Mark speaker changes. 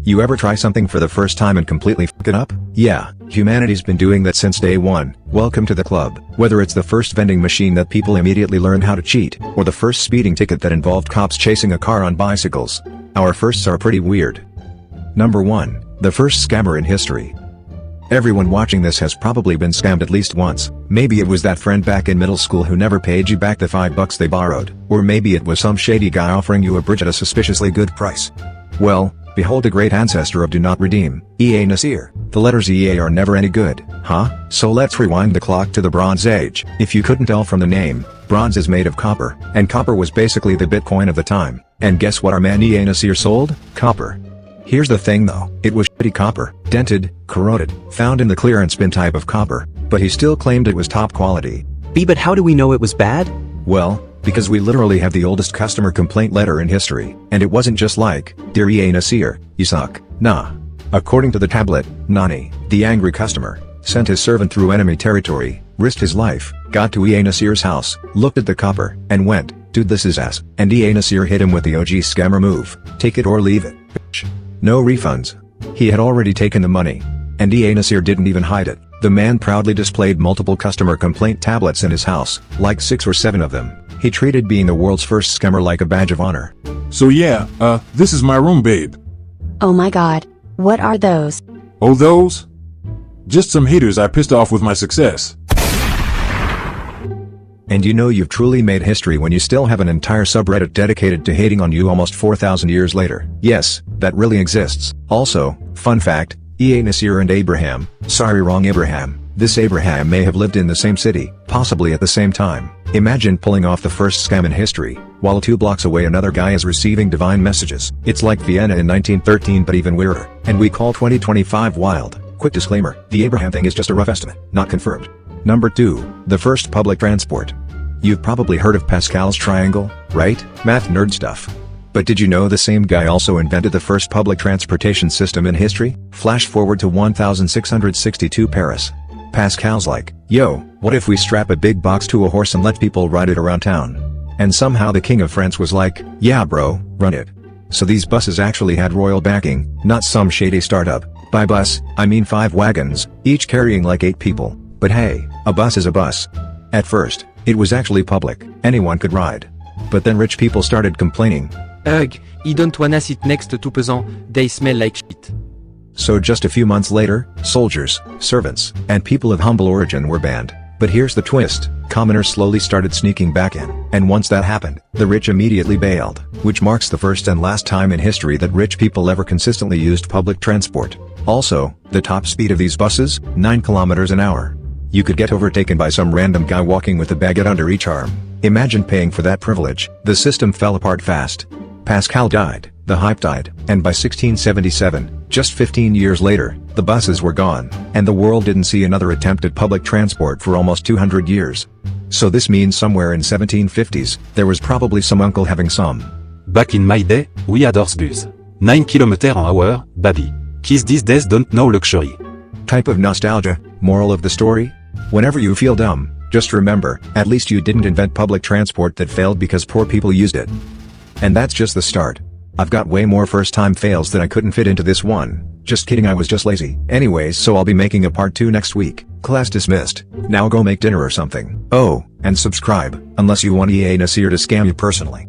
Speaker 1: You ever try something for the first time and completely f*** it up? Yeah, humanity's been doing that since day one. Welcome to the club. Whether it's the first vending machine that people immediately learned how to cheat, or the first speeding ticket that involved cops chasing a car on bicycles, our firsts are pretty weird. Number 1. The first scammer in history. Everyone watching this has probably been scammed at least once. Maybe it was that friend back in middle school who never paid you back the $5 they borrowed. Or maybe it was some shady guy offering you a bridge at a suspiciously good price. Well, behold a great ancestor of do not redeem, E.A. Nasir. The letters EA are never any good, huh? So let's rewind the clock to the Bronze Age. If you couldn't tell from the name, bronze is made of copper, and copper was basically the Bitcoin of the time. And guess what our man E.A. Nasir sold? Copper. Here's the thing though, it was shitty copper, dented, corroded, found in the clearance bin type of copper, but he still claimed it was top quality.
Speaker 2: But how do we know it was bad?
Speaker 1: Well, because we literally have the oldest customer complaint letter in history, and it wasn't just like, "Dear E.A. Nasir, you suck." Nah. According to the tablet, Nani, the angry customer, sent his servant through enemy territory, risked his life, got to E.A. Nasir's house, looked at the copper, and went, "Dude, this is ass." And E.A. Nasir hit him with the OG scammer move, "Take it or leave it, bitch." No refunds. He had already taken the money. And E.A. Nasir didn't even hide it. The man proudly displayed multiple customer complaint tablets in his house, like 6 or 7 of them. He treated being the world's first scammer like a badge of honor.
Speaker 3: So yeah, this is my room, babe.
Speaker 4: Oh my god. What are those?
Speaker 3: Oh, those? Just some haters I pissed off with my success.
Speaker 1: And you know you've truly made history when you still have an entire subreddit dedicated to hating on you almost 4,000 years later. Yes, that really exists. Also, fun fact, E.A. Nasir and Abraham, sorry wrong Abraham, this Abraham may have lived in the same city, possibly at the same time. Imagine pulling off the first scam in history, while 2 blocks away another guy is receiving divine messages. It's like Vienna in 1913 but even weirder. And we call 2025 wild. Quick disclaimer, the Abraham thing is just a rough estimate, not confirmed. Number 2. The first public transport. You've probably heard of Pascal's triangle, right? Math nerd stuff. But did you know the same guy also invented the first public transportation system in history? Flash forward to 1662 Paris. Pascal's like, "Yo, what if we strap a big box to a horse and let people ride it around town?" And somehow the king of France was like, "Yeah bro, run it." So these buses actually had royal backing, not some shady startup. By bus, I mean 5 wagons, each carrying like 8 people. But hey, a bus is a bus. At first, it was actually public, anyone could ride. But then rich people started complaining.
Speaker 5: Ugh, I don't wanna sit next to pesant, they smell like shit.
Speaker 1: So just a few months later, soldiers, servants, and people of humble origin were banned. But here's the twist, commoners slowly started sneaking back in. And once that happened, the rich immediately bailed, which marks the first and last time in history that rich people ever consistently used public transport. Also, the top speed of these buses, 9 kilometers an hour. You could get overtaken by some random guy walking with a baguette under each arm. Imagine paying for that privilege. The system fell apart fast. Pascal died, the hype died, and by 1677, just 15 years later, the buses were gone, and the world didn't see another attempt at public transport for almost 200 years. So this means somewhere in 1750s, there was probably some uncle having some.
Speaker 6: Back in my day, we had horse bus. 9 km/h, baby. Kids these days don't know luxury.
Speaker 1: Type of nostalgia. Moral of the story? Whenever you feel dumb, just remember, at least you didn't invent public transport that failed because poor people used it. And that's just the start. I've got way more first-time fails that I couldn't fit into this one. Just kidding, I was just lazy. Anyways, so I'll be making a part 2 next week. Class dismissed. Now go make dinner or something. Oh, and subscribe, unless you want E.A. Nasir to scam you personally.